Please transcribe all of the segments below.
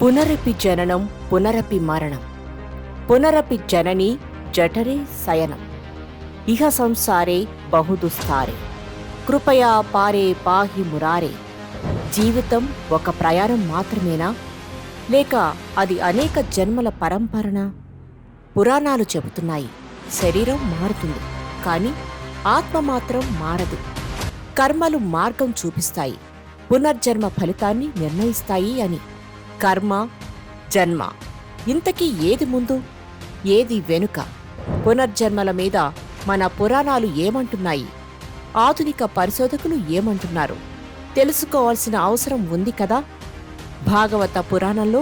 పునరపి జననం పునరపి మరణం పునరపి జనని జఠరే శయనం ఇహ సంసారే బహుదుస్తారే కృపయా పారే పాహి మురారే. జీవితం ఒక ప్రయాణం మాత్రమేనా, లేక అది అనేక జన్మల పరంపరనా? పురాణాలు చెబుతున్నాయి శరీరం మారుతుంది, కాని ఆత్మ మాత్రం మారదు. కర్మలు మార్గం చూపిస్తాయి, పునర్జన్మ ఫలితాన్ని నిర్ణయిస్తాయి అని. కర్మ, జన్మ, ఇంతకీ ఏది ముందు, ఏది వెనుక? పునర్జన్మల మీద మన పురాణాలు ఏమంటున్నాయి? ఆధునిక పరిశోధకులు ఏమంటున్నారు? తెలుసుకోవాల్సిన అవసరం ఉంది కదా. భాగవత పురాణంలో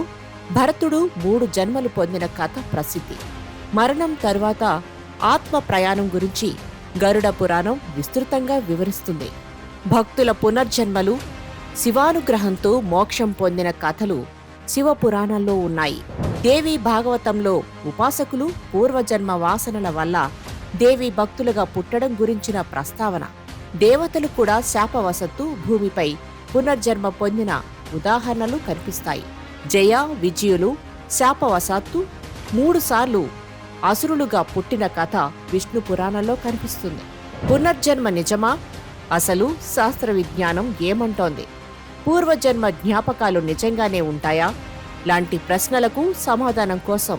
భరతుడు 3 జన్మలు పొందిన కథ ప్రసిద్ధి. మరణం తరువాత ఆత్మ ప్రయాణం గురించి గరుడ పురాణం విస్తృతంగా వివరిస్తుంది. భక్తుల పునర్జన్మలు, శివానుగ్రహంతో మోక్షం పొందిన కథలు శివపురాణంలో ఉన్నాయి. దేవీ భాగవతంలో ఉపాసకులు పూర్వజన్మ వాసనల వల్ల దేవీ భక్తులుగా పుట్టడం గురించిన ప్రస్తావన. దేవతలు కూడా శాపవశత్తు భూమిపై పునర్జన్మ పొందిన ఉదాహరణలు కనిపిస్తాయి. జయ, విజయులు శాపవశాత్తు 3 సార్లు అసురులుగా పుట్టిన కథ విష్ణు పురాణంలో కనిపిస్తుంది. పునర్జన్మ నిజమా? అసలు శాస్త్ర విజ్ఞానం ఏమంటోంది? పూర్వజన్మ జ్ఞాపకాలు నిజంగానే ఉంటాయా? లాంటి ప్రశ్నలకు సమాధానం కోసం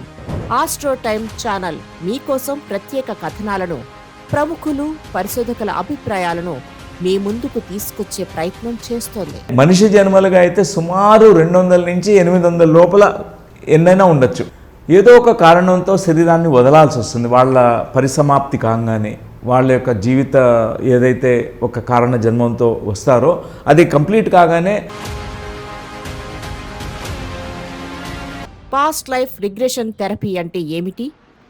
ఆస్ట్రో టైమ్ ఛానల్ మీకోసం ప్రత్యేక కథనాలను, ప్రముఖులు, పరిశోధకుల అభిప్రాయాలను మీ ముందుకు తీసుకొచ్చే ప్రయత్నం చేస్తోంది. మనిషి జన్మలుగా అయితే సుమారు 200 నుంచి 800 లోపల ఎన్నైనా ఉండొచ్చు. ఏదో ఒక కారణంతో శరీరాన్ని వదలాల్సి వస్తుంది. వాళ్ళ పరిసమాప్తి కాగానే వాళ్ళ యొక్క జీవిత ఏదైతే ఒక కారణ జన్మంతో వస్తారో అది కంప్లీట్ కాగానే పాస్ట్ లైఫ్ రిగ్రెషన్ థెరపీ అంటే ఏమిటి?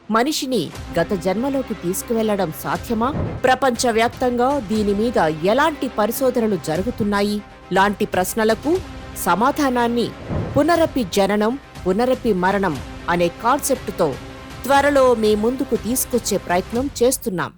మనిషిని గత జన్మలోకి తీసుకువెళ్లడం సాధ్యమా? ప్రపంచవ్యాప్తంగా దీని మీద ఎలాంటి పరిశోధనలు జరుగుతున్నాయి? లాంటి ప్రశ్నలకు సమాధానాన్ని పునరపి జననం పునరపి మరణం అనే కాన్సెప్టుతో త్వరలో మీ ముందుకు తీసుకొచ్చే ప్రయత్నం చేస్తున్నాం.